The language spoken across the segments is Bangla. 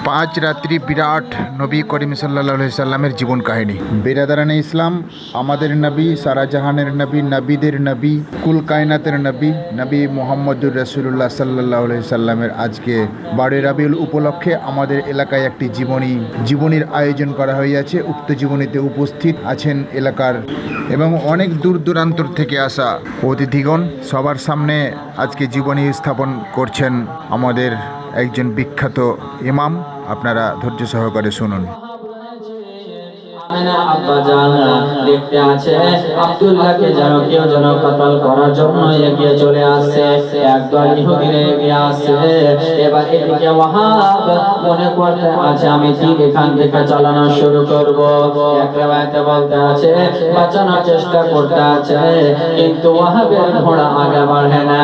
পাঁচ রাত্রি বিরাট নবী করিম সাল্লাল্লাহু আলাইহি সাল্লামের জীবন কাহিনী। বিরাদারানে ইসলাম, আমাদের নবী, সারা জাহানের নবী, নবীদের নবী, কুল কায়নাতের নবী, নবী মুহাম্মদুর রাসূলুল্লাহ সাল্লাল্লাহু আলাইহি সাল্লামের আজকে 12 রাবিউল উপলক্ষে আমাদের এলাকায় একটি জীবনীর আয়োজন করা হয়েছে। উক্ত জীবনীতে উপস্থিত আছেন এলাকার এবং অনেক দূর দূরান্তর থেকে আসা অতিথিগণ। সবার সামনে আজকে জীবনী স্থাপন করছেন আমাদের একজন বিখ্যাত ইমাম। আপনারা ধৈর্য সহকারে শুনুন। আব্বা জান দেখতে আছে আব্দুল্লাহকে যেন কেউ যেন কতল করার জন্য এগিয়ে চলে আসছে, একদল ইহুদিরা এগিয়ে আসছে। এবার এদিকে ওয়াহাব মনে করতে আছে আমি ঠিক এখান থেকে চালানো শুরু করব। এক রাতে বলতে আছে বাঁচানোর চেষ্টা করতে আছে, কিন্তু ওয়াহাবের ঘোড়া আগে বাড়ে না।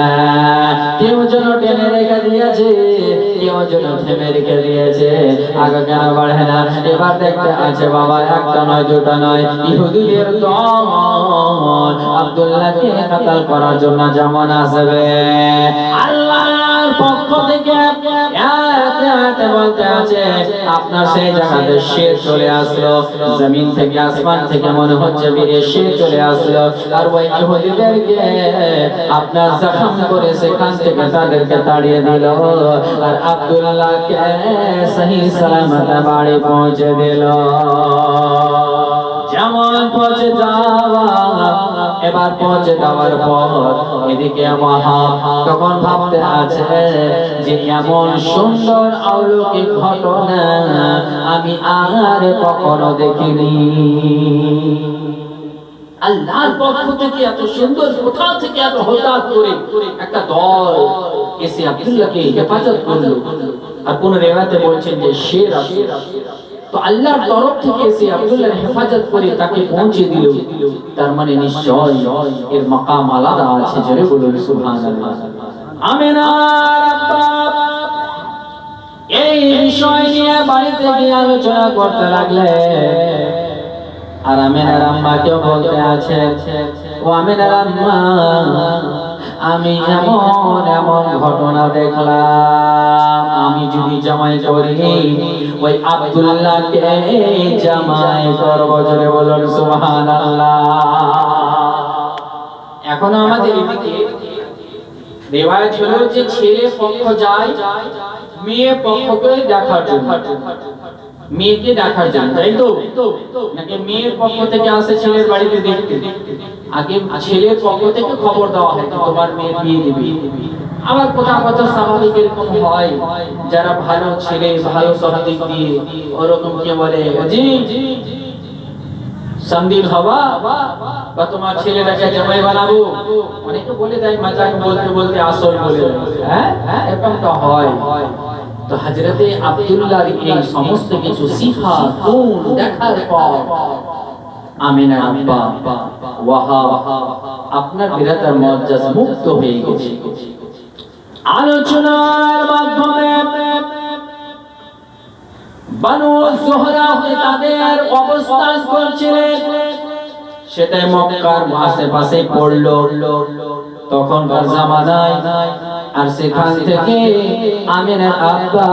কেউ যেন টেনে রেখে দিয়েছে, কেউ যেন থেমে রেখে দিয়েছে, আগে কেন বাড়ে না। এবার দেখতে আছে বাবা একটা নয় দুটা নয়, ইহুদিদের দল আব্দুল্লাহকে কতল করার জন্য যেমন আসবে। আল্লাহর পক্ষ থেকে বলতে আছে আপনার সেই জায়গাতে শের চলে আসলো, জমিন থেকে আসমান থেকে মনে হচ্ছে বেরিয়ে শের চলে আসলো, আর ওই ইহুদিদেরকে আপনার জখম করে সেখান থেকে তাদেরকে তাড়িয়ে দিল, আর আব্দুল্লাহকে সহি সালামত বাড়ি পৌঁছে দিল। যেমন পৌঁছে যাওয়া, এবার পৌঁছে যাওয়ার পর এদিকে ওয়াহাব তখন ভাবতে আছে যে এমন সুন্দর অলৌকিক ঘটনা আমি আর কখনো দেখিনি। আল্লাহর পক্ষ থেকে এত সুন্দর, কোথা থেকে এত হঠাৎ করে একটা দল এসে আব্দুল্লাহকে হেফাজত করলো। আর কোন রিওয়ায়াতে বলছেন যে শের আসে, তো আল্লাহর তরফ থেকে এসে আব্দুল্লাহর হেফাজত করে তাকে পৌঁছে দিল। তার মানে নিশ্চয় এর মাকাম আলাদা আছে। জোরে বলুন সুবহানাল্লাহ। আমিনার আব্বা এই বিষয় নিয়ে বাড়িতে গিয়ে আলোচনা করতে লাগলে, আর আমিনার আম্মাকেও বলতে আছে ও আমিনার আম্মা আমি এমন ঘটনা দেখলাম, আমি যদি জামাই করি ওই আব্দুল্লাহকে জামাই করব। জোরে বলুন সুবহানাল্লাহ। এখন আমাদের এদিকে রিওয়ায়াত হলো যে ছেলে পক্ষ যায় মেয়ে পক্ষকে দেখার জন্য, মেয়েকে দেখার জন্য, তাই তো নাকি মেয়ের পক্ষ থেকে আসে ছেলের বাড়িতে দেখতে? আগে ছেলের পক্ষ থেকে খবর দেওয়া হয় তোমার মেয়ে বিয়ে দিবি। আবার কোথাও কোথাও স্বাভাবিক এরকম হয়, যারা ভালো ছেলে ভালো সব দিক দিয়ে ওরকম কে বলে জি সন্দির হওয়া বা তোমার ছেলেটাকে জামাই বানাবো, অনেকে বলে দেয় মজাক বলতে বলতে আসল বলে দেয়। হ্যাঁ এরকমটা হয়। তো হযরতে আব্দুল্লাহর এই সমস্ত কিছু সিফাত গুণ দেখার পর আমিনা আব্বা ওয়াহাব আপনার বিরাদার মুআজ্জাজ মুক্ত হয়ে গেছে। আলোচনার মাধ্যমে বানু জোহরা তাদের অবস্থান করছিলেন, সেটাই মক্কার আশেপাশে পড়লো তখনকার জামানায়। আর সেখান থেকে আমিনার আব্বা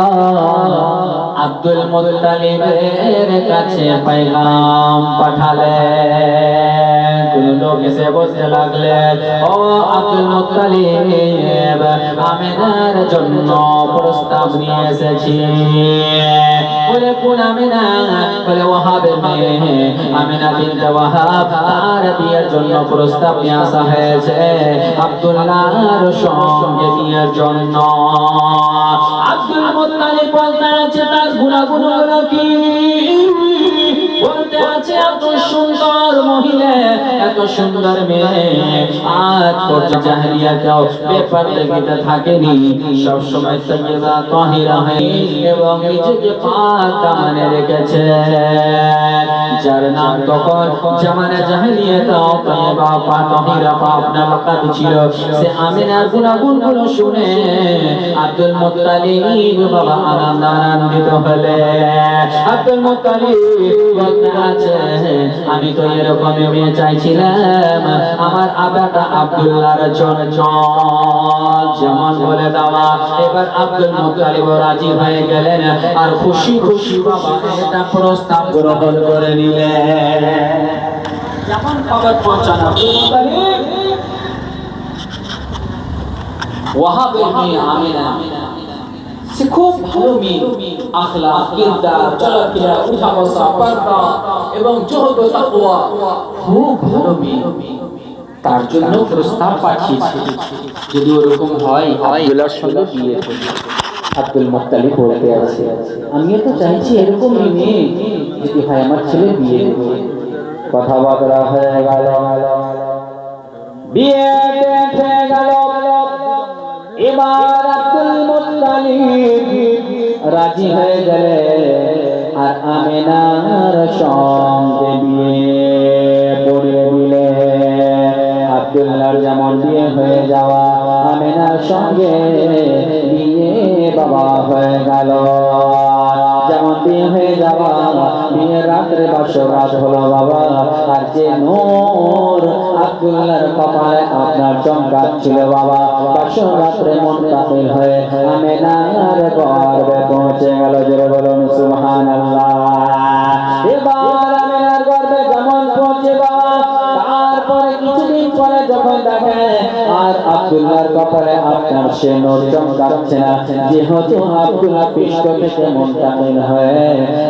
আব্দুল মুত্তালিবের কাছে পয়গাম পাঠালেন। কোন লোক এসে বলতে লাগলেন ও আব্দুল মুত্তালিব, আমিনার জন্য প্রস্তাব নিয়ে এসেছি। বলে কোন আমিনা? বলে ওয়াহাবের মেয়ে আমিনা বিনতে ওয়াহাব, তার বিয়ের জন্য প্রস্তাব নিয়ে আসা হয়েছে আব্দুল্লাহর সঙ্গে বিয়ের জন্য। আব্দুল মুত্তালিব বলতে আছে তার গুণাগুণগুলো কি? বলতে আছে এত সুন্দর মহিলা, এত সুন্দর মেয়ে আজ পর্যন্ত জাহেলিয়াতেও বেপরদেগিতে থাকেনি, সব সময় তাইয়্যিবা তাহিরা হয় এবং নিজেকে পাক দামনে রেখেছে। যার নাম তখন জামানে জাহেলিয়াতেও তাইয়্যিবা তাহিরা পাক নাম ছিল। সে আমিনার গুণাগুণগুলো শুনে আব্দুল মুত্তালিব বাবা আনন্দিত হলে আব্দুল মুত্তালিব বলতে আছে আমি তো এরকমই মেয়ে চাইছিলাম আমার আব্বাটা আব্দুল্লাহর জন্য, যেমন বলে দেওয়া। এবার আব্দুল মুত্তালিব রাজি হয়ে গেলেন আর খুশি খুশি বাবা এটা প্রস্তাব গ্রহণ করে নিলেন। যেমন খবর পৌঁছান আব্দুল মুত্তালিব ওয়াহাবের মেয়ে আমিনা, সে খুব ভালো মেয়ে, আখলাক, কিরদার, চলাফেরা, উঠা বসা, পর্দা এবং জহদ ও তাকওয়া, খুব ভালো মেয়ে। তার জন্য প্রস্তাব পাঠিয়েছে, যদি ওরকম হয় আব্দুল্লাহর সঙ্গে বিয়ে করবে। আব্দুল মুত্তালিব বলতে আছে, আমিও তো চাইছি এরকম মেয়ে, যদি হয় আমার ছেলে বিয়ে দেবো। কথাবার্তা হয়ে গেল, বিয়ে হয়ে গেল। এবার আব্দুল মুত্তালিব রাজি হয়ে গেলেন আর আমিনার সঙ্গে বিয়ে পড়িয়ে দিলেন। আব্দুল্লাহর যেমন বিয়ে হয়ে যাওয়া, আমিনার সঙ্গে বিয়ে বাবা হয়ে গেল। যেমন বিয়ে হয়ে যাওয়া, বিয়ের রাত্রে বাসর রাত হলো বাবা। আর যে নূর আব্দুল্লাহর কপালে আপনার চমকাচ্ছিল বাবা, বাসর রাত্রে মুনতাকিল হয়ে আমিনার গর্ভে পৌঁছে গেল। জোরে বলুন সুবহানাল্লাহ। এবার আমিনার গর্ভে যেমন পৌঁছে বাবা, তারপরে কিছুদিন পরে যখন দেখে আর আব্দুল্লাহর কপালে আপনার সে নূর চমকাচ্ছে না, যেহেতু আব্দুল্লাহ পৃষ্ঠ থেকে মুনতাকিল হয়ে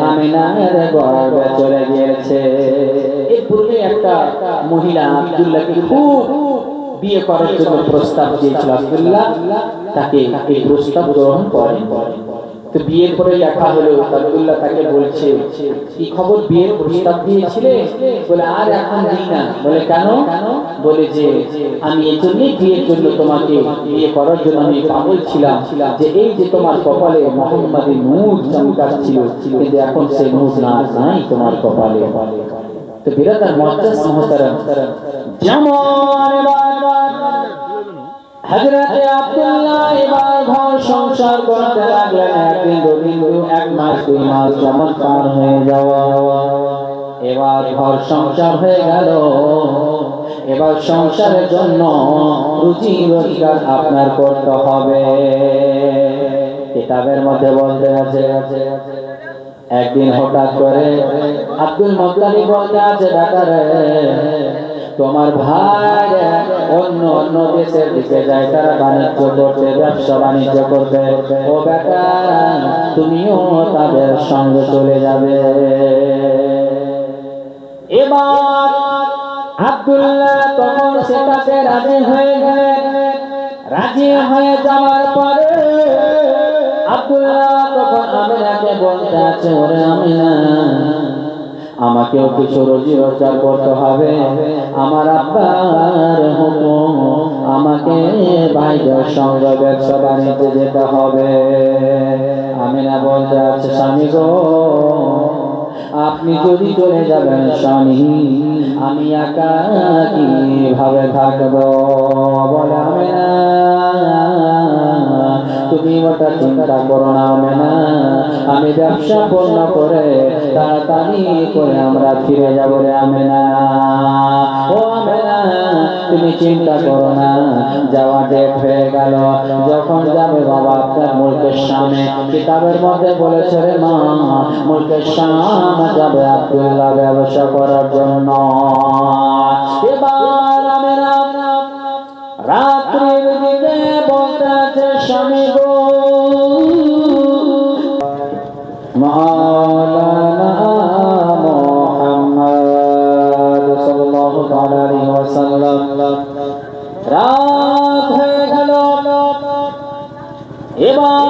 আমিনার গর্ভে চলে গিয়েছে। এর পূর্বে একটা মহিলা আব্দুল্লাহকে খুব বিয়ে করার জন্য প্রস্তাব দিয়েছিল। আব্দুল্লাহ তাকে এই প্রস্তাব গ্রহণ করেন। তো বিয়ের পরে দেখা হলো, আব্দুল্লাহ তাকে বলছে, কি খবর, বিয়ের প্রস্তাব দিয়েছিলে? বলে আর এখন দিই না। বলে কেন? বলে যে আমি এই জন্যই বিয়ের জন্য তোমাকে বিয়ে করার জন্য আমি পাগল ছিলাম, যে এই যে তোমার কপালে মুহাম্মাদের নূর চমকাচ্ছিল, কিন্তু এখন সেই নূর নাই তোমার কপালে। তো বিরাদার মুআজ্জাজ মুহতারাম, যেমন হযরতে আব্দুল্লাহ এবার ঘর সংসার করতে লাগলেন। একদিন, দুদিন, এক মাস, 2 মাস যেমন পার হয়ে যাওয়া, এবার ঘর সংসার হয়ে গেল। এবার সংসারের জন্য রুজি রোজগার আপনার করতে হবে। কিতাবের মধ্যে বলতে আছে, একদিন হঠাৎ করে আব্দুল মুত্তালিব বলতে আছে, বেটারে তোমার ভাই অন্য অন্য দেশের দিকে যায়, তারা বাণিজ্য করতে, ব্যবসা বাণিজ্য করতে, ও বেটা তুমিও তাদের সঙ্গে চলে যাবে। এবার আব্দুল্লাহ তখন সেটাতে রাজি হয়ে গেলেন। রাজি হয়ে যাওয়ার পরে আব্দুল্লাহ তখন আমিনাকে বলতে আছে, ওরে আমিনা, আমাকেও কিছু রুজি রোজগার করতে হবে, আমার আব্বার হুকুম, আমাকে ভাইদের সঙ্গে ব্যবসা বাণিজ্যে যেতে হবে। আমিনা বলতে আছে, স্বামী গো, আপনি যদি চলে যাবেন স্বামী, আমি একা কিভাবে থাকবো? বলে আমিনা, তুমি ওটা চিন্তা করো না আমিনা, আমি ব্যবসা পূর্ণ করে তাড়াতাড়ি করে আমরা ফিরে যাবো রে আমিনা। ও আমিনা, তুমি চিন্তা করো না, যাওয়া ডেট হয়ে গেল, যখন যাবে বাবা আপনার মুলকের সামনে। কিতাবের মধ্যে বলেছে রে মা, মুলকের সামনে যাবে আব্দুল্লাহ ব্যবসা করার জন্য। এবার আমিনা রাত্রির দিকে বলতে আছে, স্বামী গো, মাওলানা মুহাম্মদ সাল্লাল্লাহু আলাইহি ওয়াসাল্লাম, রাত হয়ে গেল। এবার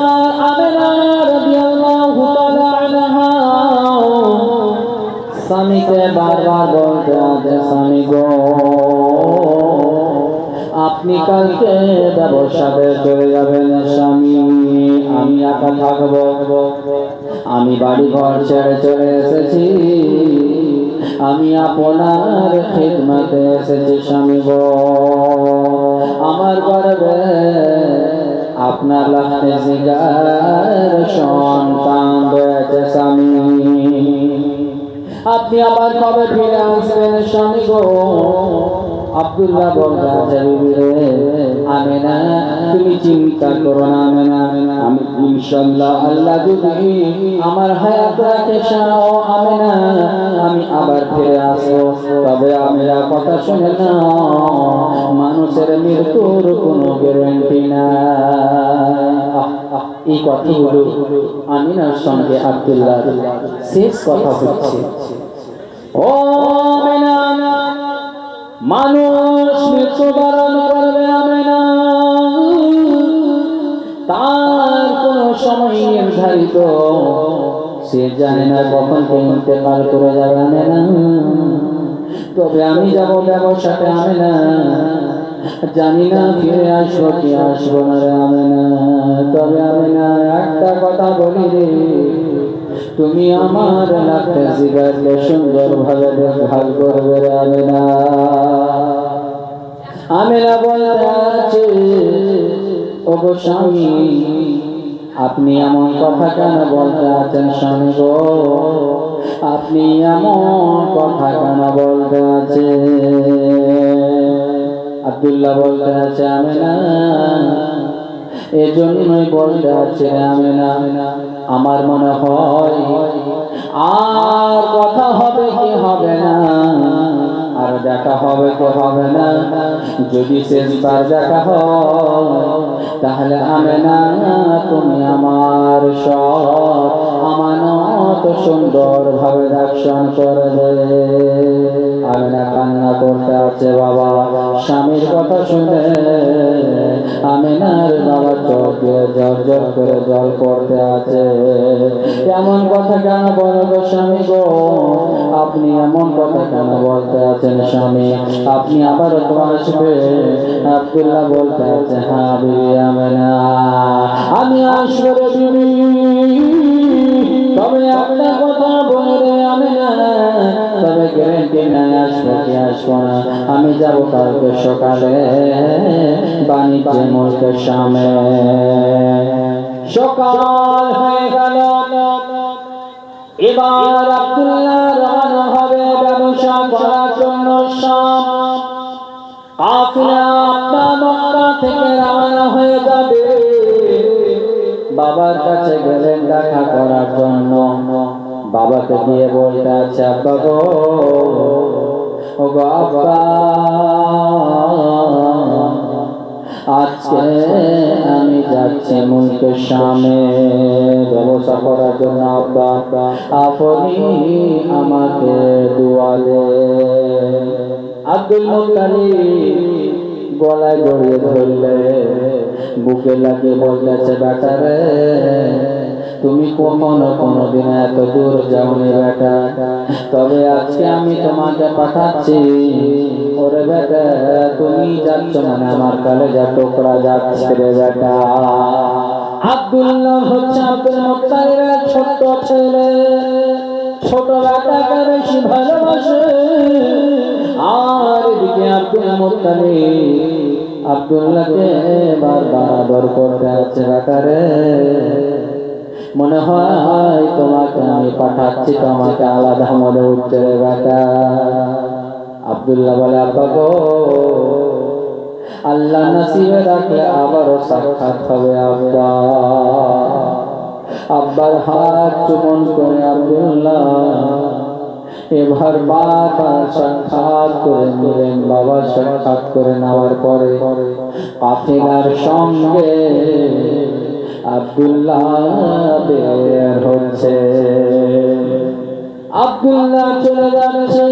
আমিনা রাদিয়াল্লাহু তাআলা আনহা স্বামীকে বারবার বলতে আছে, স্বামী গো, আপনি কালকে ব্যবসাতে চলে যাবেন স্বামী, আমি একা থাকবো। আমি বাড়ি ঘর ছেড়ে চলে এসেছি, আমি আপনার খিদমতে এসেছি স্বামী গো। আমার গর্বে আপনার লাখে জিগার সন্তান রয়েছে স্বামী। আপনি আবার কবে ফিরে আসবেন স্বামী গো? আব্দুল্লাহ বলতে আছে বিবি রে আমেনা তুমি চিন্তা করো না আমেনা, আমি ইনশাআল্লাহ আল্লাহ যদি আমার হায়াত রাখে ও আমেনা আমি আবার ফিরে আসবো। তবে আমেনা কথা শুনে না, মানুষের মৃত্যুর কোনো গ্যারান্টি না। এই কথাগুলো আমিনার সঙ্গে আব্দুল্লাহ শেষ কথা হচ্ছে। ও আমেনা মানুষ মৃত্যুবরণ করবে আমেনা, তার কোনো সময় নির্ধারিত, সে জানে না কখন কে ইন্তেকাল করে যাবে আমেনা। তবে আমি যাব ব্যবসাতে আমেনা, জানি না ফিরে আসবো কি আসবো না রে আমেনা। তবে আমেনা একটা কথা বলি রে, তুমি আমার লাখে জিগারকে সুন্দর ভাবে দেখভাল করবে রে আমেনা। আমেনা বলতে আছে ও গো স্বামী আপনি এমন কথা কেন বলতে আছেন স্বামী গো, আপনি এমন কথা কেন বলতে আছেন? আব্দুল্লাহ বলতে আছে আমেনা এজন্যই বলতে আছে আমেনা আমার মনে হয় আর কথা হবে কি হবে না, আর দেখা হবে কি হবে না। যদি শেষবার দেখা হয় তাহলে আমেনা তুমি আমার সব আমানত সুন্দর ভাবে রক্ষণ করবে। আমেনা কান্না করতে আছে বাবা, স্বামীর কথা শুনে আমেনার বাবা চোখ দিয়ে জল জল করে জল পড়তে আছে। এমন কথা কেন বলবো স্বামী গো, আপনি এমন কথা কেন বলতে আছেন স্বামী, আপনি আবার তো আসবে? আব্দুল্লাহ বলতে আছে হ্যাঁ বিবি আমেনা আমি আসবো রে বিবি, তবে একটা কথা বলে রে আমেনা, তবে গ্যারান্টি নাই আসবো কি আসবো না। আমি যাব কালকে সকালে বাণিজ্য মোড়ের সামনে। সকাল হয়ে গেল, এবার আব্দুল্লাহ রওনা হবে ব্যবসা করার জন্য শাম। কাফিলা মক্কা থেকে রওনা হয়ে যাবে, বাবার কাছে গেলেন দেখা করার জন্য। বাবাকে গিয়ে বলতে আছে আব্বা গো, ও গো আব্বা আজকে আমি যাচ্ছি মুলকের সামনে ব্যবসা করার জন্য, আব্বা আপনি আমাকে দোয়া দেন। আব্দুল মুত্তালিব গলায় জড়িয়ে ধরলে, বুকে লাগিয়ে বলতেছে বেটা রে তুমি কখনো কোনোদিন এত দূর যাওনি বেটা, তবে আজকে আমি তোমাকে পাঠাচ্ছি। ওরে বেটা তুমি যাচ্ছ মানে আমার কলেজা টুকরা যাচ্ছে রে বেটা। আব্দুল্লাহ হচ্ছে আব্দুল মুত্তালিবের ছোট ছেলে, ছোট বেটাকে বেশি ভালোবাসে। আর এদিকে আব্দুল মুত্তালিব আব্দুল্লাহকে বারবার আদর করতে আছে বেটা রে, মনে হয় তোমাকে আমি পাঠাচ্ছি, তোমাকে আলাদা মনে উঠছে রে বেটা। আব্দুল্লাহ বলে আব্বা গো আল্লাহ নসিবে রাখলে আবারও সাক্ষাৎ হবে আব্বা। আব্বার হাত চুম্বন করে আব্দুল্লাহ এবার বারবার সাক্ষাৎ করে নিলেন। বাবা সাক্ষাৎ করে নেওয়ার পরে কাফিলার সঙ্গে আব্দুল্লাহ বের হচ্ছে। আব্দুল্লাহ চলে যাচ্ছে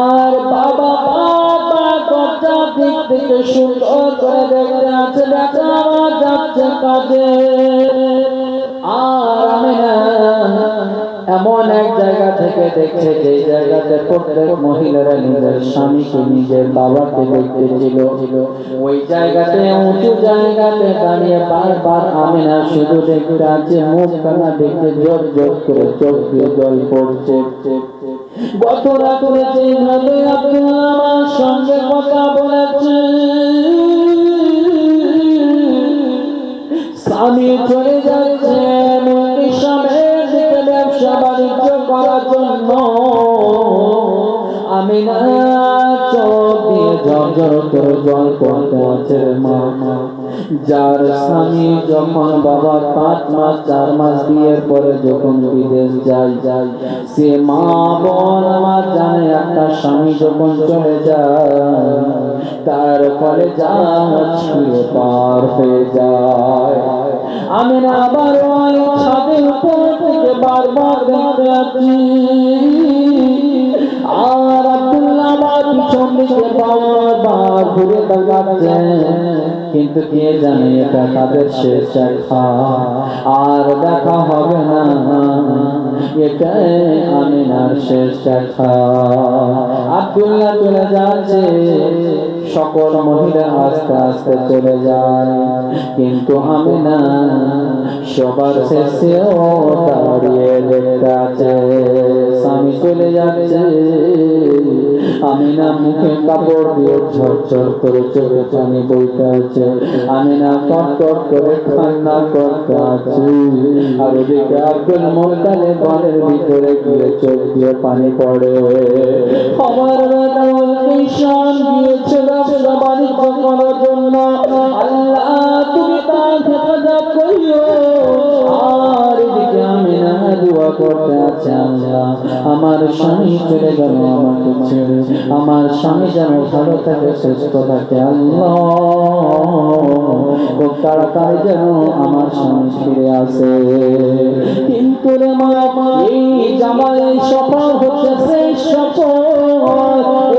আর বাবা দরজার দিক থেকে সুন্দর করে দেখতে আছে বেটা আমার যাচ্ছে কাজে। আর আমেনা এমন এক জায়গা থেকে দেখছে যে জায়গাতে প্রত্যেক মহিলারা নিজের স্বামীকে নিজের বাবাকে দেখতেছিল, ওই জায়গাতে উঁচু জায়গাতে দাঁড়িয়ে বারবার আমেনা শুধু দেখতে আছে, মুখ কানা দেখতে জোর জোর করে চোখ দিয়ে জল পড়ছে। গত রাতে যেভাবে আব্দুল্লাহ আমার সঙ্গে কথা বলেছে, স্বামী চলে যাচ্ছে মুলকি সামনের দিকে ব্যবসা বাণিজ্য জন্য আমি না চোখ দিয়ে ঝরঝর করে জল পড়তে আছে মা। যার স্বামী যখন বাবা 5 মাস 4 মাস বিয়ের পরে যখন বিদেশ যায় সে মা বোন আমার জানে একটা স্বামী যখন চলে যায় তারপরে যা ছুঁয়ে পার হয়ে যায়। আমি না আবার ওই ছাদের উপর থেকে বারবার দেখতে আছি আর আব্দুল্লাহ আমার পিছন দিকে বারবার ঘুরে তাকাচ্ছে, কিন্তু কে জানে এটা তাদের শেষ দেখা আর দেখা হবে না, এটাই আমিনার শেষ দেখা। আব্দুল্লাহ চলে যাচ্ছে, সকল মহিলা আস্তে আস্তে চলে যায়, কিন্তু আমিনা সবার শেষেও দাঁড়িয়ে দেখতে আছে। স্বামী চলে যাচ্ছে, আমিনা মুখে কাপড় দিয়ে ঝরঝর করে চোখে পানি বইতে আছে, আমিনা কটকট করে কান্না করতে আছে। আর ওদিকে আব্দুল মুত্তালিব ঘরের ভিতরে গিয়ে চোখ দিয়ে পানি পড়ে। আমার বেটা ঈশান গিয়েছিল বাড়ি করার জন্য, আল্লাহ তুমি তার হেফাজত করিও। আর এদিকে আমিনা দোয়া করতে আছে, আল্লাহ আমার স্বামী চলে গেল আমাকে ছেড়ে, আমার স্বামী যেন ভালো থাকে সুস্থ থাকে, আল্লাহ খুব তাড়াতাড়ি যেন আমার স্বামী ফিরে আসে। কিন্তু রে মা এই জামাই সফল হচ্ছে সেই সফল,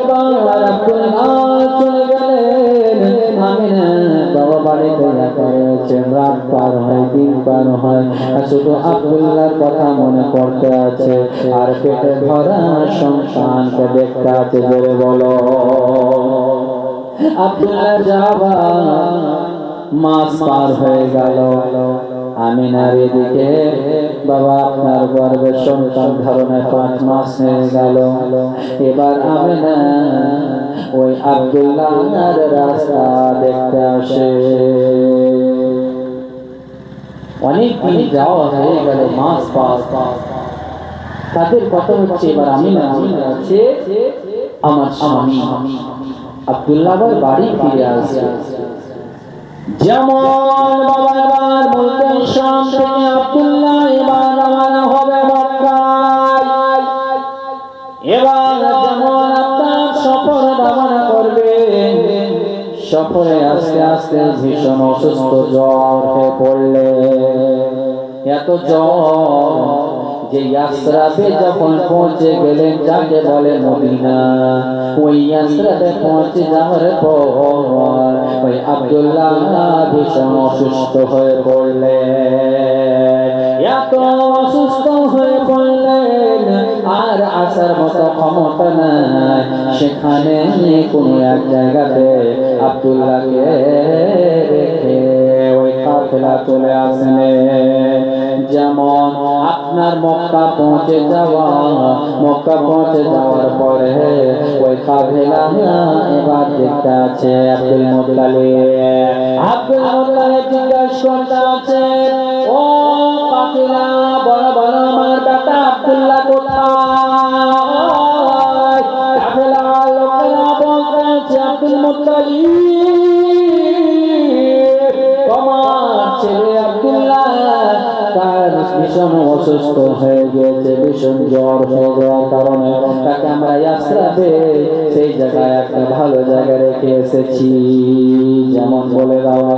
এবার আব্দুল্লাহ চলে গেলেন, আমিনা বাবা বাড়িতে একা রয়েছেন, রাত পার হয় দিন পার হয় শুধু আব্দুল্লাহর কথা মনে পড়তে আছে আর পেটে ভরা সন্তানকে দেখতে আছে। জোরে বলো আব্দুল্লাহ যাবা মাস পার হয়ে গেল, আমিনার এদিকে বাবা আপনার গর্ভের সন্তান ধারণে 5 মাস হয়ে গেল। এবার আমিনা ওই আব্দুল্লাহর রাস্তা দেখতে আসে। অনেক দিন যাওয়া হয়ে গেল, মাস পার, তাদের কথা হচ্ছে এবার আমিনা আছে আমার স্বামী আব্দুল্লাহ বাড়ি ফিরে আসে। যেমন বাবা এবার বলতেন শাম থেকে আব্দুল্লাহ এবার রওনা হবে মক্কায়, এবার যেমন আপনার সফর রওনা করবে, সফরে আস্তে আস্তে ভীষণ অসুস্থ জ্বর হয়ে পড়লে, এত জ্বর যে ইয়াসরাবে যখন পৌঁছে গেলেন যাকে বলে মদিনা, ওই ইয়াসরাবে পৌঁছে যাওয়ার পর ওই আব্দুল্লাহ ভীষণ অসুস্থ হয়ে পড়লেন। এত অসুস্থ হয়ে পড়লেন আর আসার মতো ক্ষমতা নাই, সেখানে কোনো এক জায়গাতে আব্দুল্লাহকে রেখে ওই কাফেলা চলে আসলেন। যেমন আপনার মক্কা পৌঁছে যাওয়ার পরে ওই কাফেলা এবার দেখতে আছে আব্দুল মুত্তালিব জিজ্ঞাসা করতে আছে, ও কাফেলা বড় বড় আমার বেটা আব্দুল্লাহ কোথায়? কাফেলা লোকেরা বলতে আছে আব্দুল মুত্তালিব তোমার ছেলে আব্দুল্লাহ তার ভীষণ অসুস্থ হয়ে গিয়েছে, ভীষণ জ্বর হয়ে যাওয়ার কারণে তাকে আমরা ইয়াসরাবে সেই জায়গায় একটা ভালো জায়গায় রেখে এসেছি। যেমন বলে দেওয়া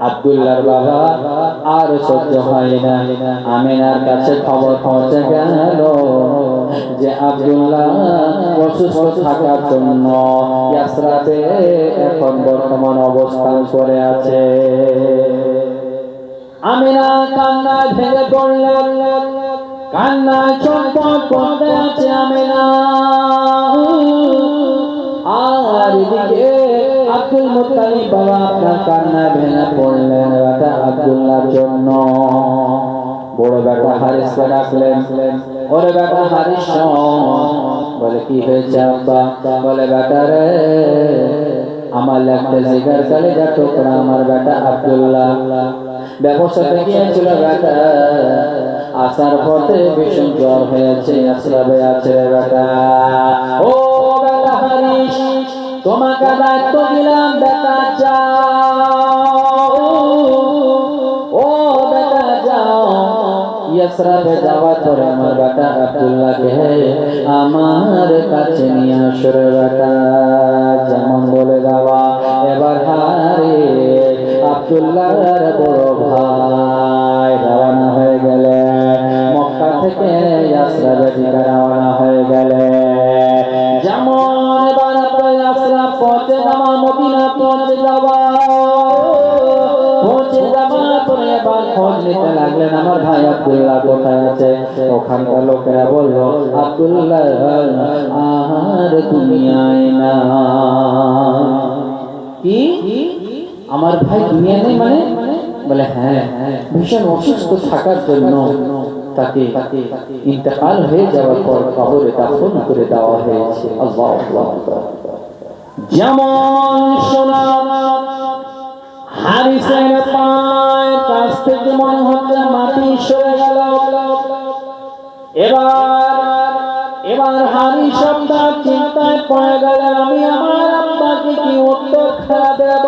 আব্দুল্লাহর বাবা আর সহ্য হয় না, আমিনার কাছে খবর পৌঁছে গেল যে আব্দুল্লাহ অসুস্থ থাকার জন্য ইয়াসরাবে এখন বর্তমান অবস্থান করে আছে। আমিনা কান্নায় ভেঙে পড়লেন, কান্নায় ছটফট করতে আছে আমিনা। আর এদিকে আব্দুল মুত্তালিব বাবা আপনার কান্নায় ভেঙে পড়লেন বেটা আব্দুল্লাহর জন্য। বড় বেটা হারিসকে ডাকলেন, ওরে বেটা হারিস, বলে কি হয়েছে আব্বা? বলে বেটা রে আমার লাগতে জিগার কলেজা টুকরা আমার বেটা আব্দুল্লাহ ব্যবসাতে গিয়েছিল বেটা, আসার পথে ভীষণ জ্বর হয়েছে, আশ্রমে আছে বেটা। ও বেটা হারিস, তোমাকে দায়িত্ব দিলাম বেটা, যাও। ও বেটা যাও, ইয়াসরাবে যাওয়ার পরে আমার বেটা আব্দুল্লাহকে আমার কাছে নিয়ে আসো রে বেটা। যেমন বলে যাওয়া, এবার হারি আব্দুল্লাহর বড় ভাই রওনা হয়ে গেলে, মক্কা থেকে ইয়াসরাবে দিকে রওনা হয়ে গেলে। যেমন এবার ইয়াসরাব পৌঁছে যাওয়া, মদিনা পৌঁছে যাওয়া, পৌঁছে যাওয়ার পরে এবার খোঁজ নিতে লাগলেন আমার ভাই আব্দুল্লাহ কোথায় আছে। ওখানকার লোকেরা বলল, আব্দুল্লাহ আর দুনিয়ায় না। কি আমার ভাই দুনিয়া নেই মানে? বলে হ্যাঁ, ভীষণ অসুস্থ থাকার জন্য তাকে ইন্তেকাল হয়ে যাওয়ার পর কবরে দাফন করে দেওয়া হয়েছে। আল্লাহু আকবার। যেমন শোনা হারিসের পায়ের কাছ থেকে মনে হচ্ছে মাটি সরে গেল। এবার হারিস আপনার চিন্তায় পড়ে গেলেন, আমি আমার আব্বাকে কি উত্তর খেলা দেব?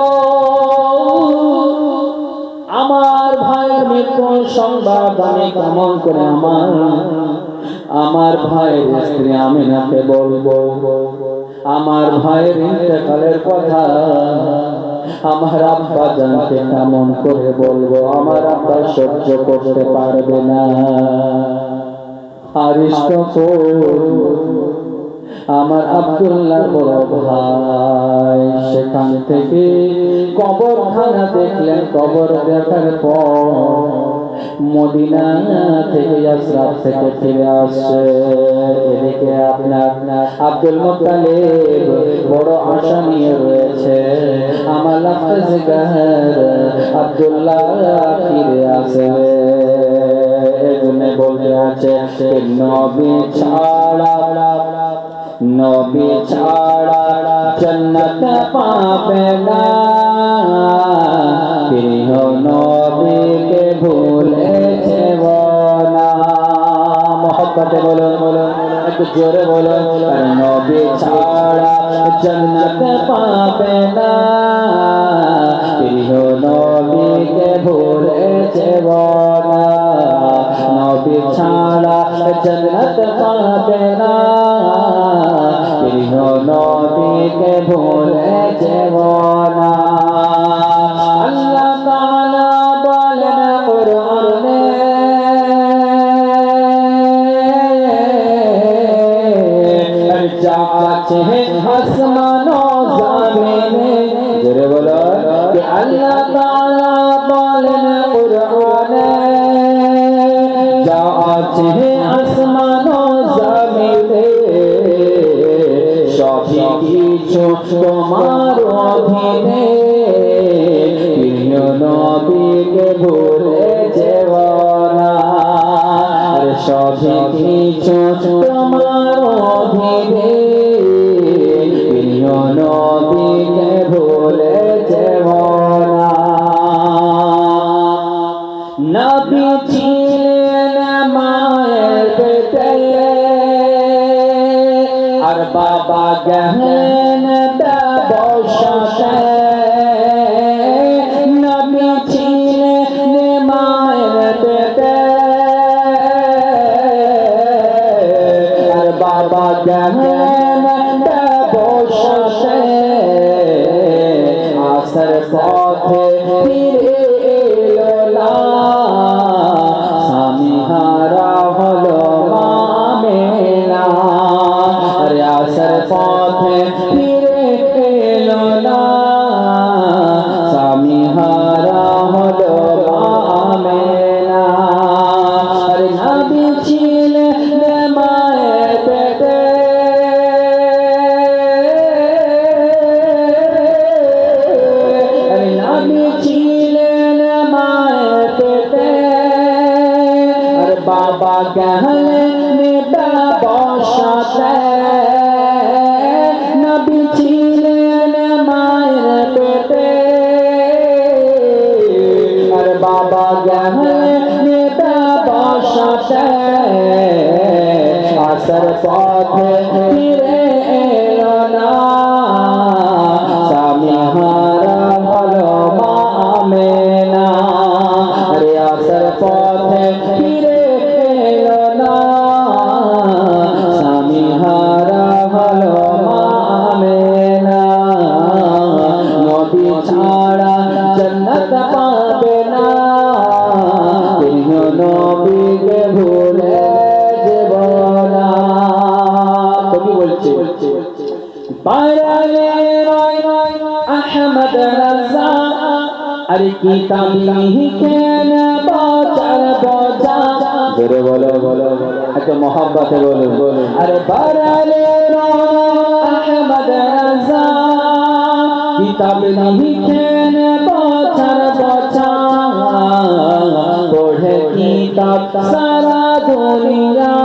আমার ভাইয়ের মৃত্যুর সংবাদ আমি কেমন করে আমার ভাইয়ের স্ত্রী আমিনাকে বলবো? আমার ভাইয়ের ইন্তেকালের কথা আমার আব্বা জানতে কেমন করে বলবো? আমার আব্বা সহ্য করতে পারবে না। হারিস আমার আব্দুল্লাহ বড় ভাই সেখান থেকে কবরখানা দেখলেন। কবর দেখার পর মদিনা থেকে ইয়াসরাব থেকে ফিরে আসছে। এদিকে আপনার আব্দুল মুত্তালিব বড় আশা নিয়ে রয়েছে, আমার লাফাজগার আব্দুল্লাহ ফিরে আসবে। এজন্য বলতে আছে, নবী ছাড়া জান্নাত পাবে না, প্রিয় নবীকে ভুলেছে না। মহব্বতে বলুন, একটু জোরে বলুন, নবী ছাড়া জান্নাত পাবে না, প্রিয় নবীকে ভুলেছে না। নবী ছাড়া জান্নাত পাবে না, প্রিয় নবীকে ভুলেছে না। আল্লাহ তাআলা বলেন কুরআনে, যা আছে আসমান ও জমিনে। জোরে বলো যে আল্লাহ তাআলা বলেন কুরআনে, যা আছে আসমান ও জমিনে সবই কিছু তোমার অধীনে, প্রিয় নবীকে ভুলেছে না। সবই কিছু তোমার অধীনে, প্রিয় নবীকে ভুলেছে না। নবী ছিলেন মায়ের পেটে, আর বাবা গেলেন ব্যবসাতে। নবী ছিলেন মায়ের পেটে, আর বাবা গেলেন ব্যবসাতে। আসার পথে ফিরে এলো না, স্বামী হারা হলো মামেনা। আরে আসার পথে ফিরে এলো না, স্বামী হারা হলো মামেনা। আরে নবী ছিলেন মায়ের পেটে, আরে নবী ছিলেন মায়ের পেটে, আর বাবা গেলেন ব্যবসাতে। নবী ছিলেন মায়ের পেটে, আর বাবা গেলেন ব্যবসাতে। সাথে আসর পথে ফিরে এলো না স্বামী হারা হলো মা আমেনা আরে আসর পথে ফিরে এলো না স্বামী হারা হলো মা আমেনা নবী ছাড়া জান্নাত পাবে না প্রিয় নবীকে ভুলে যাব না কবি বলছে পায়রালে রয় আহমদ রাজা আরে কিতাব লিখে না বাজার বাজা জোরে বলো এত মোহাব্বতে বলো আরে পায়রালে রয় আহমদ রাজা কিতাব লিখে না বাজার বাজা পড়ে কিতাব সারা দুনিয়া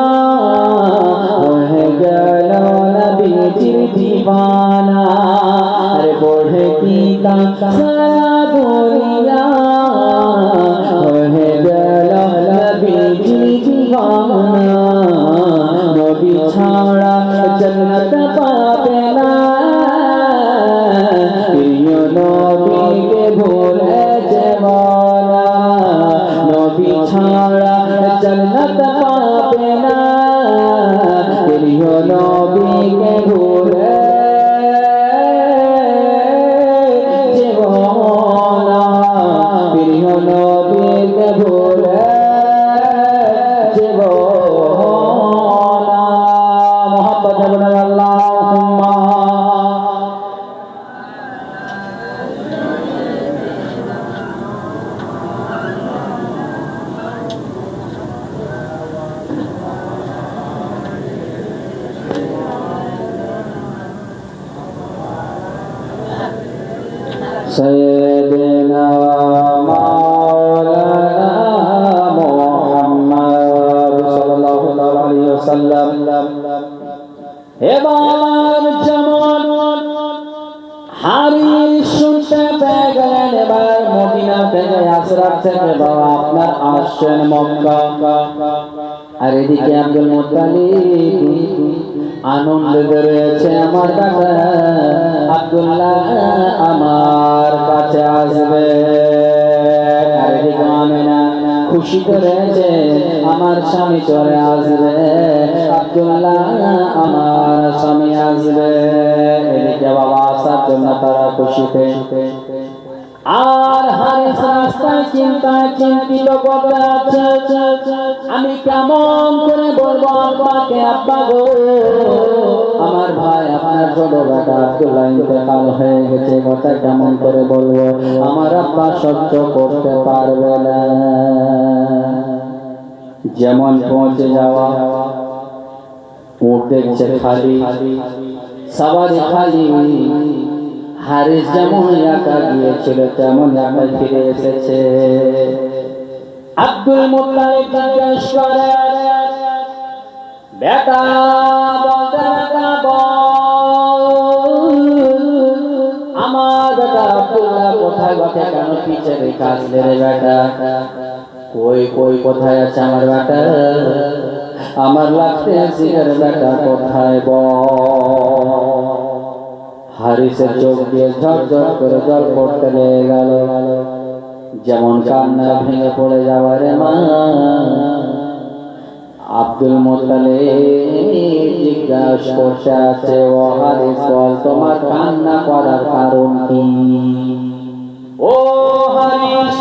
হয়ে গেল নবীজির দিওয়ানা আরে পড়ে কিতাব সারা দুনিয়া হয়ে গেল নবীজির দিওয়ানা নবী ছাড়া জান্নাত পাবে না প্রিয় নবীকে ভুলে যাব না নবী ছাড়া জান্নাত পাবে না প্রিয় নবীকে ভুলে যাব না প্রিয় নবীকে ভুলে যাব না মোহাম্মদ আল্লাহুম্মা سيدنا مولانا محمد صلى الله عليه وسلم এবার যেমন হারিস শুনতে পেয়ে গেলেন এবার মদিনা থেকে আসরাত থেকে বাবা আপনার আসছেন মক্কা আর এদিকে আব্দুল মুত্তালিব আনন্দ রয়েছে আমার কাছে আব্দুল্লাহ আমার কাছে আসবে আর এদিকে আমিনা খুশি করেছে আমার স্বামী চলে আসবে আব্দুল্লাহ আমার স্বামী আসবে এদিকে বাবা আসার জন্য তারা খুশিতে আর হারিস রাস্তায় চিন্তিত করতে আছে আমি কেমন করে বলবো আব্বাকে আব্বা গো আমার ভাই আপনার ছোট বেটা আব্দুল্লাহ ইন্তেকাল হয়ে গেছে কথা কেমন করে বলবো আমার আব্বা সহ্য করতে পারবে না যেমন পৌঁছে যাওয়া উঠ দেখছে খালি সবারই খালি হারিস যেমন একা গিয়েছিল তেমন একা ফিরে এসেছে আব্দুল মুত্তালিব জিজ্ঞেস করে বেটা বলতে বেটা আমার বেটা আব্দুল্লাহ কোথায় বসে কেন পিছে রেখে আসলে রে বেটা কই কোথায় আছে আমার বেটা আমার লাগতে সিগার বেটা কোথায় হারিসের চোখ দিয়ে ঝরঝর করে জল পড়তে গেল যেমন কান্না ভেঙে পড়ে যাওয়ার মা আব্দুল মুত্তালিব জিজ্ঞাসা করতে আছে ও হারিস বল তোমার কান্না করার কারণ কি ও হারিস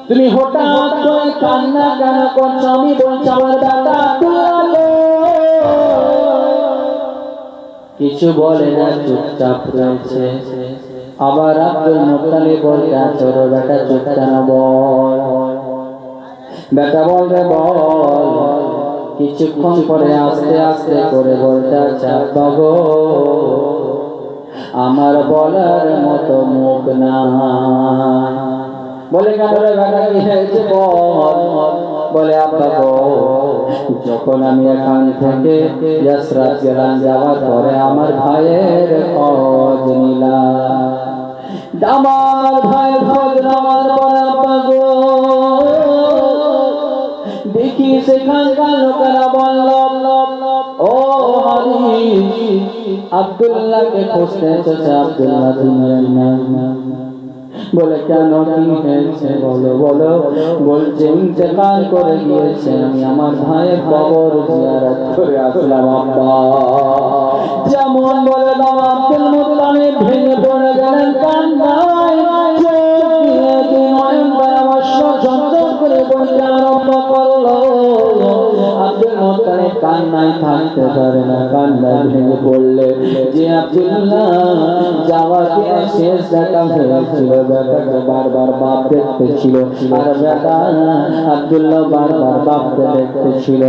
তুমি হঠাৎ করে কান্না কেন করছো আমি বলছি আমার দাদা কিছু বলে না চুপচাপ রয়েছে আবার আব্দুল মুত্তালিব বলতে আছে বেটা চুপ কেন বল বেটা বল রে বল কিছুক্ষণ পরে আস্তে আস্তে করে বলতে আছে আব্বা গো আমার বলার মতো মুখ না বলে কেন রে বেটা কি হয়েছে বল বলে আব্বা গো যখন আমি এখান থেকে ইয়াসরাত গেলাম যাওয়ার পরে আমার ভাইয়ের খোঁজ নিলাম আমার ভাইয়ের খোঁজ নেওয়ার পরে আব্বা গো দেখি সেখানকার লোকেরা বলল, ও হারিস, আব্দুল্লাহকে খুঁজতে এসেছে, আব্দুল্লাহ দুনিয়ায় নাই। বলে কেন, কি হয়েছে বলো বলো। বলছে ইন্তেকাল করে গিয়েছে, আমি আমার ভাইয়ের কবর জিয়ারত করে আসলাম আব্বা। যেমন বলে দাও, আব্দুল মুত্তালিব ভেঙে পড়ে গেলেন কান্নায়, চোখ দিয়ে নয়ন পরামর্শ ঝরঝর করে বলতে আরম্ভ করলো। আব্দুল মুত্তালিব কান্নায় থাকতে পারে না, কান্নায় ভেঙে পড়লে যে আব্দুল্লাহ যাওয়াকে শেষ দেখা হয়েছিল, বেটাকে বারবার বাপ দেখতেছিল, আর বেটা আব্দুল্লাহ বারবার বাপকে দেখতেছিল।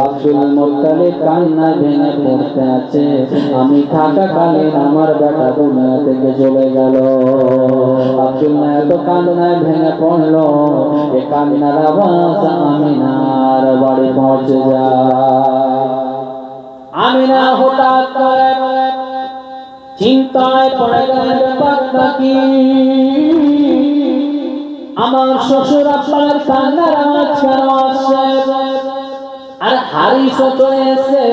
আব্দুল মুত্তালিব কান্নায় ভেঙে পড়তে আছে, আমি থাকাকালীন আমার বেটা দুনিয়া থেকে চলে গেল। আব্দুল্লাহ এত কান্নায় ভেঙে পড়লো, এ কান্নার আওয়াজ আমিনার বাড়ি পৌঁছে যায়। আমিনা হঠাৎ করে চিন্তায় পড়ে গেলেন, ব্যাপারটা কি? আমার শ্বশুর আপনার কান্নার আওয়াজ কেন আসছে? আর হারিসও চলে এসে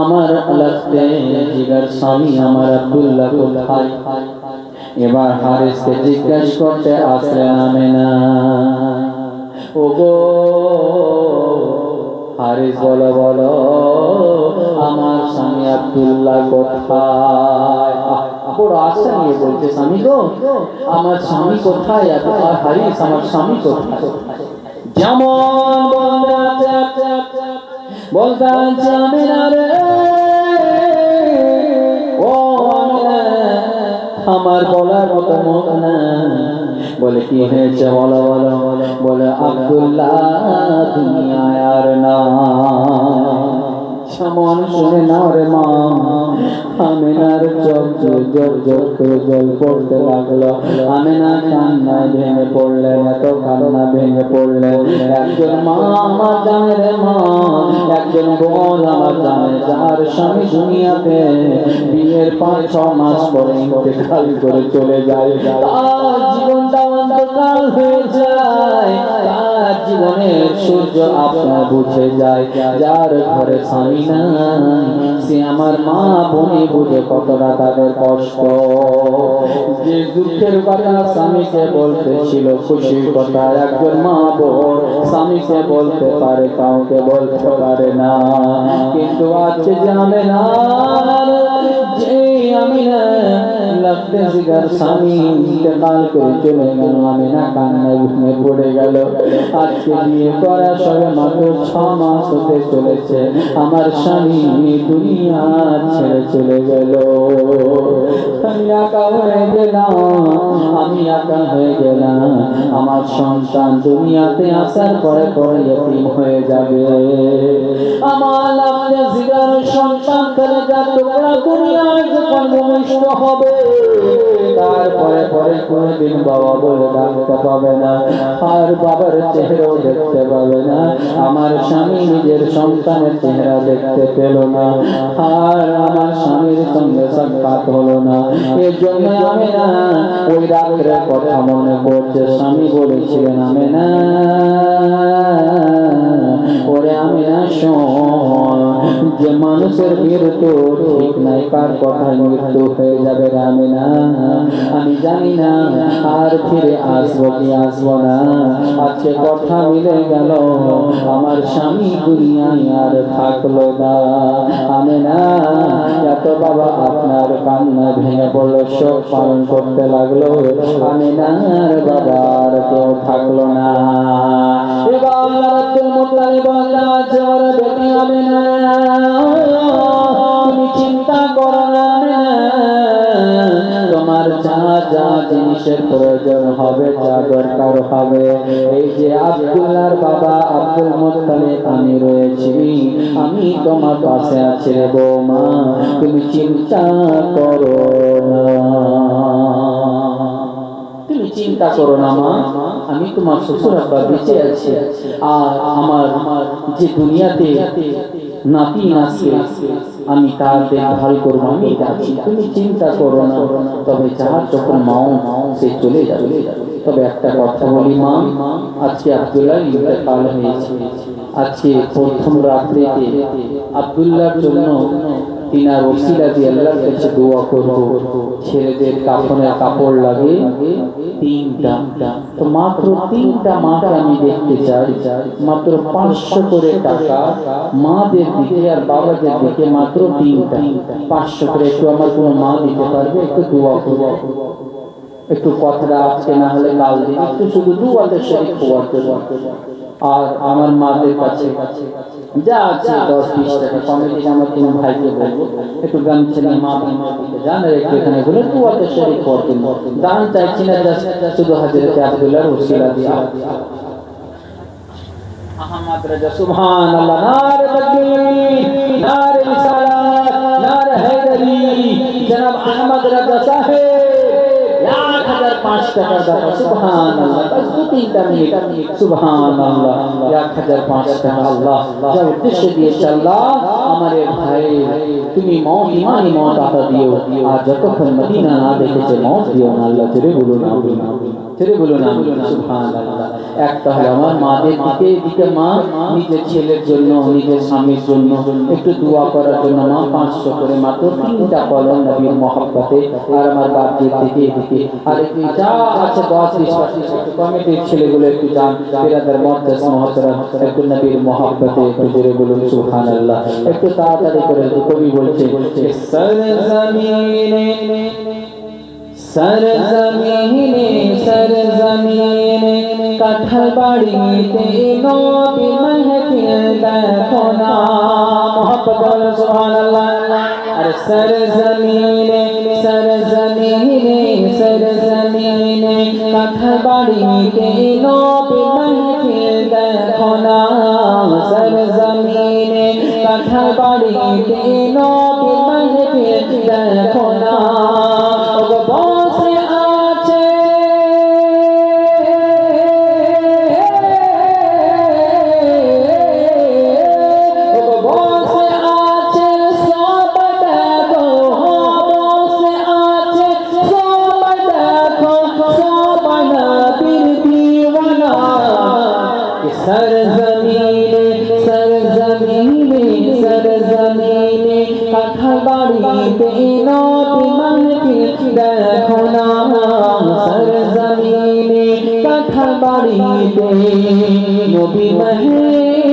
আমার লাগতে জিগার স্বামী আমার আব্দুল্লাহ কোথায়? এবার হারিসকে জিজ্ঞেস করতে আসলেন আমিনা, ওগো হারিস বলো বলো, আমার স্বামী আব্দুল্লাহ কোথায়? বড় আশা নিয়ে বলছে, স্বামী গো, আমার স্বামী কোথায়? হারিস, আমার স্বামী কোথায়? যেমন বলতে আছে আমিনা রে, ও আমিনা, আমার বলার মতো মুখ না। বলে কি হয়েছে বলো বলো। বলে আব্দুল্লাহ দুনিয়ায় আর না। যেমন শুনে না রে মা, আমিনার চোখ জোর জোর করে জল পড়তে লাগলো। আমিনা কান্নায় ভেঙে পড়লেন, এত কান্না ভেঙে পড়লেন। একজন মা আমার জানে রে মা, একজন বোন আমার জানে, যার স্বামী দুনিয়াতে বিয়ের 5-6 মাস পরে ইন্তেকাল করে চলে যায়, তার জীবনটা অন্ধকার হয়ে যায়, তার জীবনের সূর্য আপনার বুঝে যায়। যার ঘরে স্বামী নাই, সে আমার মা বোনে বুঝে কতটা তাদের কষ্ট। যে দুঃখের কথা স্বামীকে বলতে ছিল, খুশির কথা একজন মা বোন স্বামীকে বলতে পারে, কাউকে বলতে পারে না। কিন্তু আজকে জানে না যে আমিনা লাগতে জিগার স্বামী ইন্তেকাল করে চলে গেল। আমিনা কান্নায় ভেঙে পড়ে গেল। আজকে বিয়ে করা সবে মাত্র 6 মাস হতে চলেছে, আমার স্বামী দুনিয়া ছেড়ে চলে গেল। আমি একা হয়ে গেলাম, আমি একা হয়ে গেলাম। আমার সন্তান দুনিয়াতে আসার পরে পরে ইতিম হয়ে যাবে। আমার লাগতে জিগার সন্তান কলেজা টুকরা দুনিয়ায় যখন ভূমিষ্ঠ হবে, তারপরে পরে কোনদিন বাবা বলে ডাকতে পাবে না, আর বাবার চেহারাও দেখতে পাবে না। আমার স্বামী নিজের সন্তানের চেহারা দেখতে পেল না, আর আমার স্বামীর সঙ্গে সাক্ষাৎ হলো না। এর জন্য আমিনা ওই রাতের কথা মনে পড়ছে। স্বামী বলেছিলেন, আমিনা ওরে আমিনা শোন, যে মানুষের মৃত্যু ঠিক নাই, কার কথায় মৃত্যু হয়ে যাবে আমিনা, আমি জানি না আর ফিরে আসবো কি আসবো না। আজকে কথা মিলে গেল, আমার স্বামী দুনিয়ায় আর থাকলো না। আমিনা এত বাবা আপনার কান্না ভেঙে পড়লো, শোক পালন করতে লাগলো। আমিনার বাবা আর কেউ থাকলো না। এবার আব্দুল মুত্তালিব বলল, বেটি আমিনা, তুমি চিন্তা করো না আমিনা, তোমার যা যা জিনিসের প্রয়োজন হবে, যা দরকার হবে, এই যে আব্দুল্লাহর বাবা আব্দুল মুত্তালিব আমি রয়েছি, আমি তোমার পাশে আছি রে বৌমা, তুমি চিন্তা করো না। তুমি চিন্তা করো না মা, আমি তোমার শ্বশুর আব্বা বেঁচে আছি, আর আমার যে দুনিয়াতে নাতি আছে আমি তার দেখভাল করবো, আমি আছি, তুমি চিন্তা করো না। তবে যার যখন মাও সে চলে যাবে। তবে একটা কথা বলি মা, আজকে আব্দুল্লাহ ইন্তেকাল হয়েছে। আজকে প্রথম রাত্রিতে আব্দুল্লাহর জন্য তিনার ওসিলা দিয়ে আল্লাহর কাছে দোয়া করব। ছেলেদের কাফনের কাপড় লাগে 3টা, তো মাত্র 3টা মাকে আমি দেখতে চাই। মাত্র 500 করে টাকা মাদের দিকে আর বাবাদের দিকে, মাত্র 3টা 500 করে। একটু আমার কোনো মা দিতে পারবে? একটু দোয়া করব, একটু কথাটা আজকে না হলে কাল দিন, একটু শুধু দুয়াতে শরীক হওয়ার জন্য। আর আমার মাদের কাছে যা আছে 10-20 টাকা কমিটি আমার কোনো ভাইকে বলবো একটু গান ছেলে মা দিতে জান, একটু এখানে বলে দুয়াতে শরীক হওয়ার জন্য। দান চাইছি না, শুধু হযরত আব্দুল্লাহর ওসিলা দিয়া। আহমদ রাজা সুবহানাল্লাহ, নারে তাকবীর, নারে রিসালাত, নারে হায়দারি, জনাব আহমদ রাজা সাহেব 1005 টাকা দাও। সুবহানাল্লাহ, বাস 2-3টা মিনিট। সুবহানাল্লাহ, 1005 টাকা আল্লাহ যা উদ্দেশ্য দিয়েছে আল্লাহ আমার ভাই, তুমি মওত ইমানি মওত আতা দিও। আর যতক্ষণ মদিনা না দেখেছে মওত দিও না আল্লাহ। জোরে বলো না, ছেড়ে বলো না। সুবহানাল্লাহ। একটা হলো আমার মাদের দিকে মা নিজের ছেলের জন্য, নিজের স্বামীর জন্য একটু দোয়া করার জন্য মা 500 করে মাত্র 3টা কলম নবীর মহব্বতে। আর আমার বাপজির দিকে এদিকে আর একটু যা আছে 10-20 কমিটির ছেলেগুলো একটু যান বিরাদার মুআজ্জাজ মুহতারাম, একটু নবীর মহব্বতে একটু জোরে বলুন সুবহানাল্লাহ। একটু তাড়াতাড়ি করে কবি বলছে সরজমিনে सरजमीने सरजमीने कठल बाड़ीते नबी महफिल देखो ना। मोहब्बत बोलो सुभान अल्लाह। अरे सरजमीने सरजमीने सरजमीने कठल बाड़ीते नबी महफिल देखो ना। सरजमीने कठल बाड़ीते नबी महफिल देखो ना। सरजमीने सरजमीने सरजमीने कठल बाड़ीते नबी महफिल देखो ना। सरजमीने कठल बाड़ीते नबी महफिल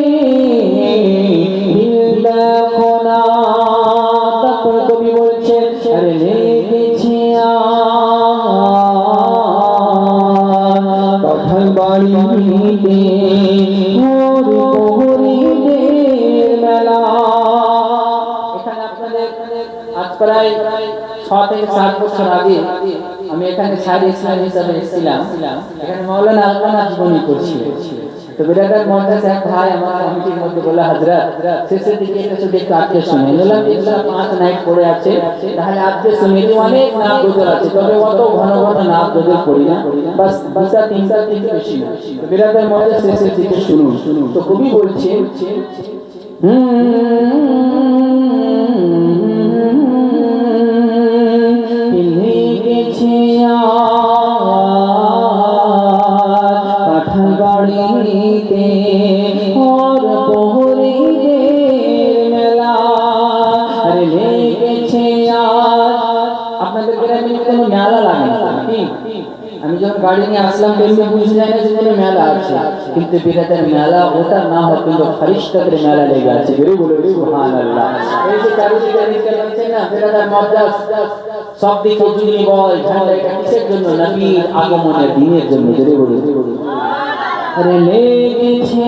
देखो ना। তারপর কবি বলছেন আরে লেগেছে কঠল বাড়ীতে প্রায় 6 থেকে 7 বছর আগে আমি এখানে সারি ইসলাম হিসাবে এসেছিলাম। এখানে মাওলানা আলমানা জীবনী করছিলেন। তো বিরাদার মুআজ্জাজ এক ভাই আমার কমিটির মধ্যে বলল হযরত শেষের দিকে এটা শুধু একটু আজকে শুনে নিলাম। ইনশাআল্লাহ 5 নাইট পড়ে আছে, তাহলে আজকে শুনে দিই। অনেক নাম গজল আছে, তবে অত ঘন ঘন নাম গজল পড়ি না, বাস 2-3টা থেকে বেশি না। তো বিরাদার মুআজ্জাজ শেষের দিকে শুনুন। তো কবি বলছে कठल बाड़ीते और पोहरीদের মেলা। আরে লেগেছে আপনাদের গ্রামে কোনো মেলা লাগে না? আমি যখন গাড়ি নিয়ে আসলাম তেমনি বুঝে যায় না যে কোনো মেলা আছে, কিন্তু বিরাটের মেলা ওটা না হয় কিন্তু ফরিশতাদের মেলা লেগে আছে। বেরো বলে সুবহানাল্লাহ। এই যে চারিদিকে দেখতে পাচ্ছেন না বিরাটের মুআজ্জাজ সব দিকে জুগলি বল ঝান্ডা, এটা কিসের জন্য? নবীর আগমনের দিনের জন্য। বেরো বলে আরে লেগেছে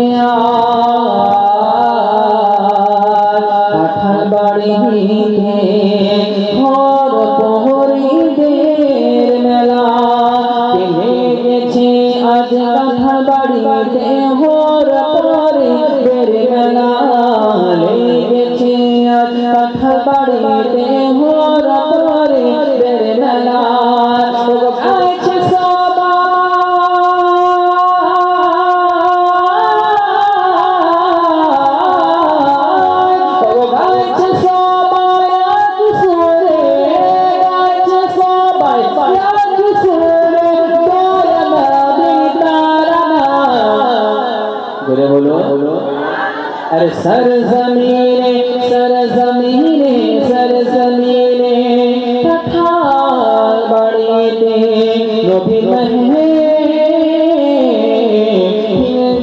কাঁঠাল বাড়ীতে ঘর পোহরীদের মেলা। লেগেছে আজ কাঁঠাল বাড়ীতে ঘর পোহরীদের মেলা। লেগেছে আজ কাঁঠাল বাড়ীতে ঘর পোহরীদের মেলা। গাইছে সবাই জোরে বলো। अरे सरजमीने सरजमीने सरजमीने पठार बाड़ीते नबी महने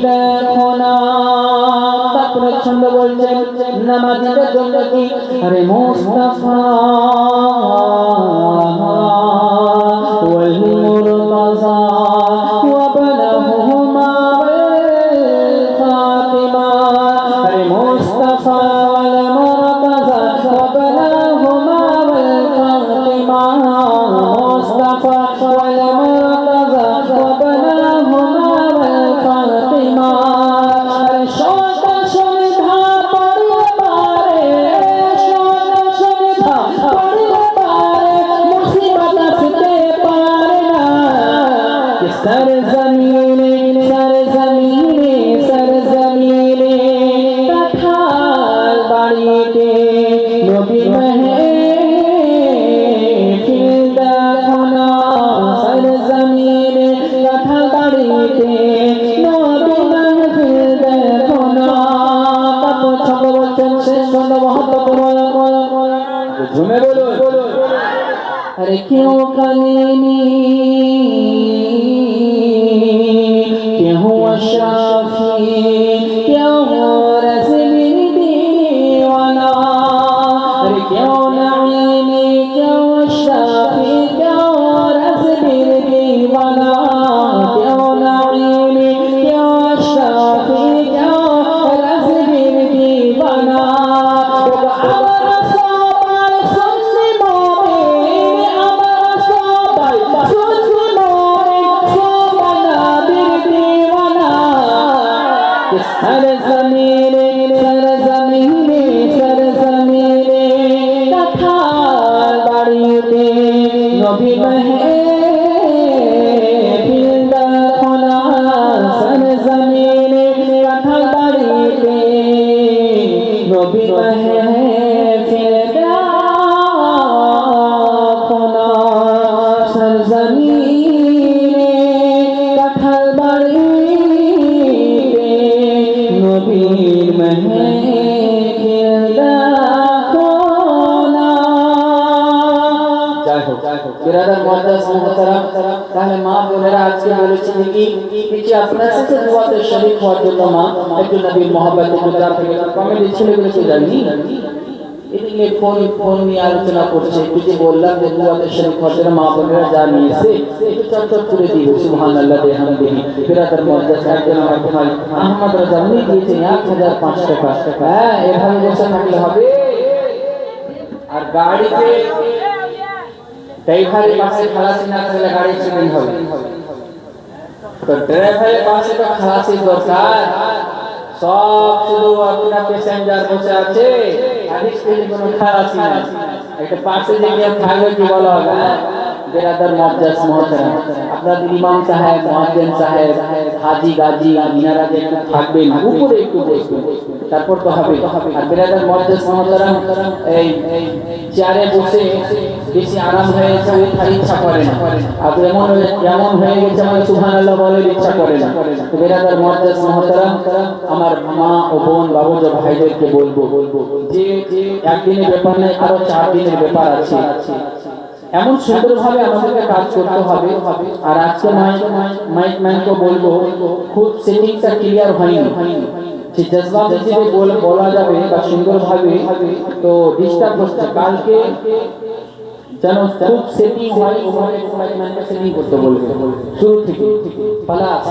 देखो ना। তারপরে ছন্দ বলছেন নামাজের জন্য কি আরে মুস্তাফা ওয়াল মুরতাজা ওয়া বানাহুমা ফাতিমা। আরে মুস্তাফা ওয়াল মুরতাজা ওয়া বানাহুমা ফাতিমা। মুস্তাফা ওয়াল মুরতাজা ওয়া বানাহুমা ফাতিমা। सरजमीने सरजमीने सरजमीने पठार बाड़ीते नबी महफिल देखो ना। सरजमीने पठार बाड़ीते नबी महफिल देखो ना। তারপর ছন্দ বলছেন শেষ ছন্দ মহত্বপূর্ণ ঝুমে বলুন। अरे क्यों कलीनी क्यों अशराफी क्यों रज़्वी दीवाना। अरे क्यों नईमी क्यों अशराफी क्यों रज़्वी दीवाना। क्यों नईमी क्यों अशराफी क्यों रज़्वी दीवाना। सरजमीने सरजमीने सरजमीने पठार बाड़ीते नबी महफिल देखो ना। सरजमीने पठार बाड़ीते नबी महफिल देखो ना। सरजमीने पठार बाड़ीते नबीर महफिल देखो ना। जय हो बिरादर मुअद्दस मुहतरम। তাহলে মা বোনেরা আজকে বলেছি কি যে আপনার সাথে দুয়াতে শরীক হওয়ার জন্য মা একটু নবীর মহব্বত গুজার থেকে কমেডি ছেলেগুলো তো জানি এদিকে ফোন নিয়ে আলোচনা করছে। একটু যে বললাম যে দুয়াতে শরীক হওয়ার জন্য মা বোনেরা যা নিয়েছে একটু চটচট করে দিও সুবহানাল্লাহ বিহামদিহি। বিরাদর মুআদ্দাস একজন আমার ভাই আহমদ রাজা উনি দিয়েছেন 1005 টাকা। হ্যাঁ এভাবে বসে থাকলে হবে। আর গাড়িতে ড্রাইভারের পাশে খালাসি না থাকলে গাড়ি চুরি হবে। তো ড্রাইভারের পাশে তো খালাসি দরকার। সব শুধু আপনার প্যাসেঞ্জার বসে আছে গাড়ির কোনো খালাসি না। একটা পাশে যে কেউ থাকবে কি বলা হবে। बिरादर मुअद्दस मोहतरम আপনাদের ইমাম সাহেব মুয়াজ্জিন সাহেব হাজী গাজী মিনারা যে থাকবেন উপরে একটু বসবেন তারপর তো হবে। আর বিরাদর মুअद्दस মোহতরম এই চেয়ারে বসে বেশি আরাম হয়েছে ওঠার ইচ্ছা করে না। আর এমন হয়ে গেছে মানে সুবহানাল্লাহ বলে ইচ্ছা করে না। তো বিরাদর মুअद्दस মোহতরম আমার মা ও বোন বাবুজি ভাইদেরকে বলবো যে একদিনের ব্যাপার নয় আরো 4 দিনের ব্যাপার আছে। এমন সুন্দরভাবে আমাদেরকে কাজ করতে হবে। আর আজকে মাইক ম্যানকে বলবো খুব সেটিংটা ক্লিয়ার হয়নি। যে জজবা হিসেবে বলা যাবে বা সুন্দরভাবে তো ডিস্টার্ব হচ্ছে। কালকে যেন খুব সেটিং হয় ওভাবে মাইক ম্যানকে সেটিং করতে বলবো শুরু থেকে। প্লাস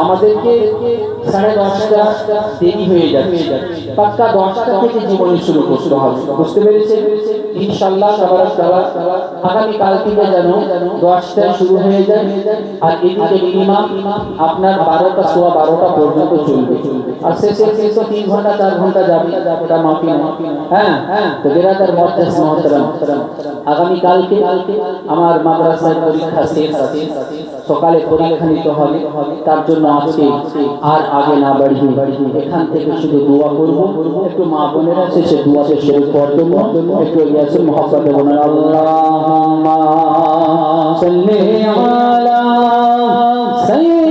আমাদেরকে 10:30টা দেরি হয়ে যাচ্ছে। পাক্কা 10টা থেকে জীবনী শুরু করতে হবে। বুঝতে পেরেছেন? ইনশাআল্লাহ তাবারাকাল্লাহ আগামী কাল থেকে যেন 10টায় শুরু হয়ে যায়। আর এদিকে মিনিমাম আপনার 12টা সোয়া 12টা পর্যন্ত চলবে। আর শেষে 3 ঘন্টা 4 ঘন্টা যাবে এটা মাফি না। হ্যাঁ তো বিরাদর মুআদ্দাস মুহতারাম আগামী কালকে আমার মাদ্রাসার পরীক্ষা শেষ আছে। সকালে পরীক্ষা নিতে হবে। তার জন্য আজকে আর আগে না বাড়িয়ে এখান থেকে শুধু দোয়া করব। একটু মা বোনেরা শেষে দোয়াতে শরীক করার জন্য একটু ইয়াসিন মুহাব্বতে বলেন আল্লাহুম্মা সাল্লি আলা সাইয়্যিদিনা